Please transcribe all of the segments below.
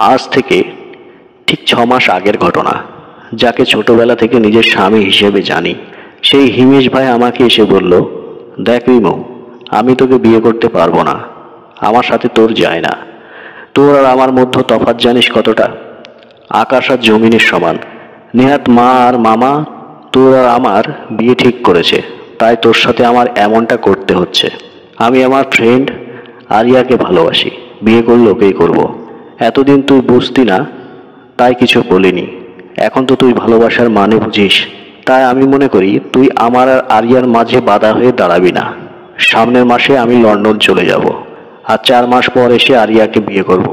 আজ থেকে ঠিক 6 মাস আগের ঘটনা, যাকে ছোটবেলা থেকে নিজের স্বামী হিসেবে জানি, সেই হিমেশ ভাই আমাকে এসে বলল, দেখ রিমু, আমি তোকে বিয়ে করতে পারবো না। আমার সাথে তোর যায় না। তোর আর আমার মধ্যে তফাৎ জানিস কতটা? আকাশ আর জমিনের সমান। নেহাত মা আর মামা তোর আর আমার বিয়ে ঠিক করেছে, তাই তোর সাথে আমার এমনটা করতে হচ্ছে। আমি আমার ফ্রেন্ড আরিয়াকে ভালোবাসি, বিয়ে করলে ওকেই করবো। এতদিন তুই বুঝতি না, তাই কিছু বলিনি। এখন তো তুই ভালোবাসার মানে বুঝিস, তাই আমি মনে করি তুই আমার আর আরিয়ার মাঝে বাধা হয়ে দাঁড়াবি না। সামনের মাসে আমি লন্ডন চলে যাব, আর 4 মাস পর এসে আরিয়াকে বিয়ে করব।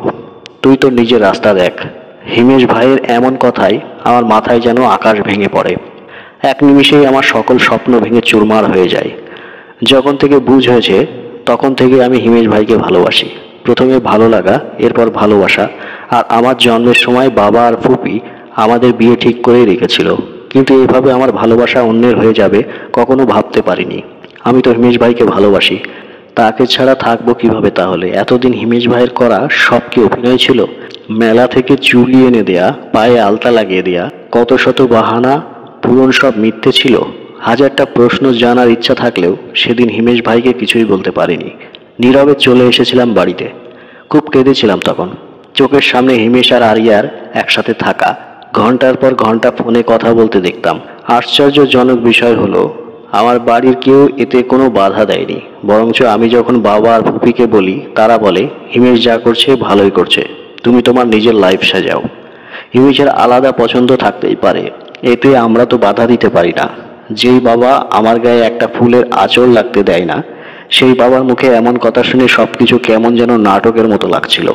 তুই তো নিজের রাস্তা দেখ। হিমেশ ভাইয়ের এমন কথায় আমার মাথায় যেন আকাশ ভেঙে পড়ে। এক নিমিষেই আমার সকল স্বপ্ন ভেঙে চুরমার হয়ে যায়। যখন থেকে বুঝ হয়েছে, তখন থেকে আমি হিমেশ ভাইকে ভালোবাসি। প্রথমে ভালো লাগা, এরপর ভালোবাসা। আর আমার জন্মের সময় বাবা আর ফুপি আমাদের বিয়ে ঠিক করেই রেখেছিল, কিন্তু এভাবে আমার ভালোবাসা অন্যের হয়ে যাবে কখনো ভাবতে পারিনি। আমি তো হিমেশ ভাইকে ভালোবাসি, তাকে ছাড়া থাকবো কিভাবে তাহলে? এতদিন হিমেশ ভাইয়ের করা সব কি অভিনয় ছিল? মেলা থেকে চুড়ি এনে দেয়া, পায়ে আলতা লাগিয়ে দেয়া, কত শত বাহানা, পূরণ সব মিথ্যে ছিল। হাজারটা প্রশ্ন জানার ইচ্ছা থাকলেও সেদিন হিমেশ ভাইকে কিছুই বলতে পারিনি। নীরবে চলে এসেছিলাম বাড়িতে। খুব কেঁদেছিলাম তখন। চোখের সামনে হিমেশ আর আরিয়ার একসাথে থাকা, ঘন্টার পর ঘন্টা ফোনে কথা বলতে দেখতাম। আশ্চর্যজনক বিষয় হলো, আমার বাড়ির কেউ এতে কোনো বাধা দেয়নি। বরঞ্চ আমি যখন বাবা আর ফুপিকে বলি, তারা বলে, হিমেশ যা করছে ভালোই করছে, তুমি তোমার নিজের লাইফ সাজাও। হিমেশের আলাদা পছন্দ থাকতেই পারে, এতে আমরা তো বাধা দিতে পারি না। যেই বাবা আমার গায়ে একটা ফুলের আঁচড় লাগতে দেয় না, সেই বাবার মুখে এমন কথা শুনে সবকিছু কেমন যেন নাটকের মতো লাগছিল।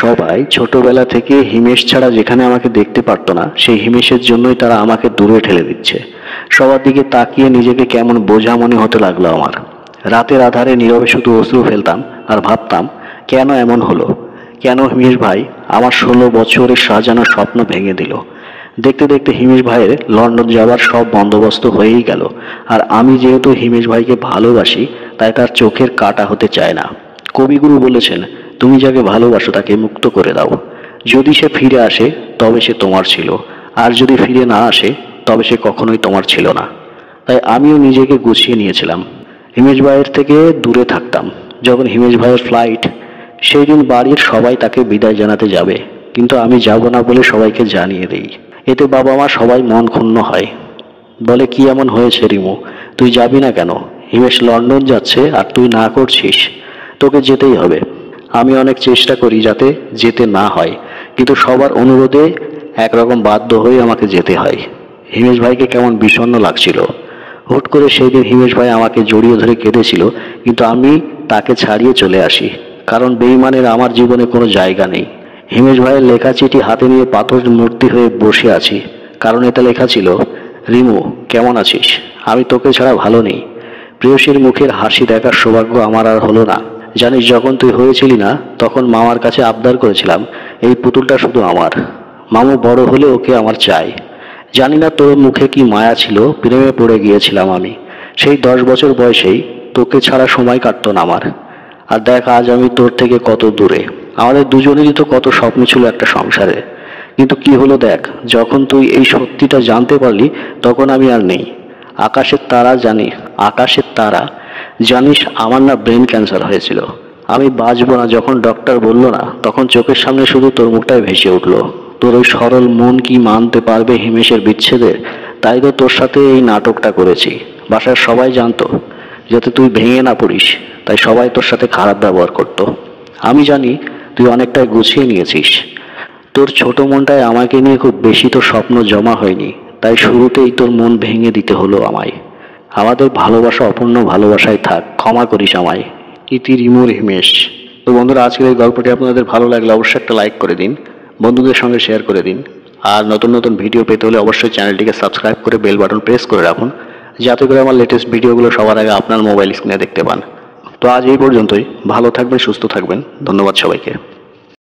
সবাই ছোটবেলা থেকে হিমেশ ছাড়া যেখানে আমাকে দেখতে পারতো না, সেই হিমেশের জন্যই তারা আমাকে দূরে ঠেলে দিচ্ছে। সবার দিকে তাকিয়ে নিজেকে কেমন বোঝা মনে হতে লাগলো আমার। রাতের আধারে নীরবে শুধু অশ্রু ফেলতাম আর ভাবতাম, কেন এমন হলো? কেন হিমেশ ভাই আমার 16 বছরের সাজানো স্বপ্ন ভেঙে দিল? দেখতে দেখতে হিমেশ ভাইয়ের লন্ডন যাওয়ার সব বন্দোবস্ত হয়েই গেল। আর আমি যেহেতু হিমেশ ভাইকে ভালোবাসি, তাই তার চোখের কাটা হতে চায় না। কবিগুরু বলেছেন, তুমি যাকে ভালোবাসো তাকে মুক্ত করে দাও। যদি সে ফিরে আসে তবে সে তোমার ছিল, আর যদি ফিরে না আসে তবে সে কখনোই তোমার ছিল না। তাই আমিও নিজেকে গুছিয়ে নিয়েছিলাম, হিমেশ ভাইয়ের থেকে দূরে থাকতাম। যখন হিমেশ ভাইয়ের ফ্লাইট, সেই দিন বাড়ির সবাই তাকে বিদায় জানাতে যাবে, কিন্তু আমি যাব না বলে সবাইকে জানিয়ে দেই। এতে বাবা মা সবাই মন ক্ষুণ্ণ হয়, বলে, কি এমন হয়েছে রিমু, তুই যাবি না কেন? হিমেশ লন্ডন যাচ্ছে আর তুই না করছিস? তোকে যেতেই হবে। আমি অনেক চেষ্টা করি যাতে যেতে না হয়, কিন্তু সবার অনুরোধে একরকম বাধ্য হয়ে আমাকে যেতে হয়। হিমেশ ভাইকে কেমন বিষণ্ণ লাগছিল। হুট করে সেই দিন হিমেশ ভাই আমাকে জড়িয়ে ধরে কেঁদেছিল, কিন্তু আমি তাকে ছাড়িয়ে চলে আসি, কারণ বেঈমানের আমার জীবনে কোনো জায়গা নেই। হিমেশ ভাইয়ের লেখা চিঠি হাতে নিয়ে পাথরের মূর্তি হয়ে বসে আছি, কারণ এতে লেখা ছিল, রিমু কেমন আছিস? আমি তোকে ছাড়া ভালো নেই। প্রেয়সীর মুখের হাসি দেখার সৌভাগ্য আমার আর হলো না। জানিস, যখন তুই হয়েছিলি না, তখন মামার কাছে আবদার করেছিলাম, এই পুতুলটা শুধু আমার। মামু বড় হলে ওকে আমার চাই। জানি না তোর মুখে কি মায়া ছিল, প্রেমে পড়ে গিয়েছিলাম আমি। সেই 10 বছর বয়সেই তোকে ছাড়া সময় কাটতো না আমার। আর দেখ আজ আমি তোর থেকে কত দূরে। আমাদের দুজনেরই তো কত স্বপ্ন ছিল একটা সংসারে, কিন্তু কি হলো দেখ, যখন তুই এই সত্যিটা জানতে পারলি, তখন আমি আর নেই। আকাশের তারা জানিস, আমার না ব্রেন ক্যান্সার হয়েছিল। আমি বাঁচবো না যখন ডক্টর বলল না, তখন চোখের সামনে শুধু তোর মুখটাই ভেসে উঠলো। তোর ওই সরল মন কি মানতে পারবে হিমেশের বিচ্ছেদের? তাই তো তোর সাথে এই নাটকটা করেছি। বাসার সবাই জানতো, যাতে তুই ভেঙে না পড়িস, তাই সবাই তোর সাথে খারাপ ব্যবহার করতো। আমি জানি তুই অনেকটাই গুছিয়ে নিয়েছিস। তোর ছোট মনটায় আমাকে নিয়ে খুব বেশি তো স্বপ্ন জমা হয়নি, তাই শুরুতেই তোর মন ভেঙে দিতে হলো আমায়। আমাদের ভালোবাসা অপূর্ণ ভালোবাসায় থাক, ক্ষমা করিস আমায়। ইতি রিমুর হিমেশ। তো বন্ধুরা, আজকের এই গল্পটি আপনাদের ভালো লাগলে অবশ্যই একটা লাইক করে দিন, বন্ধুদের সঙ্গে শেয়ার করে দিন। আর নতুন নতুন ভিডিও পেতে হলে অবশ্যই চ্যানেলটিকে সাবস্ক্রাইব করে বেল বাটন প্রেস করে রাখুন, যাতে করে আমার লেটেস্ট ভিডিওগুলো সবার আগে আপনার মোবাইল স্ক্রিনে দেখতে পান। তো আজ এই পর্যন্তই। ভালো থাকবেন, সুস্থ থাকবেন। ধন্যবাদ সবাইকে।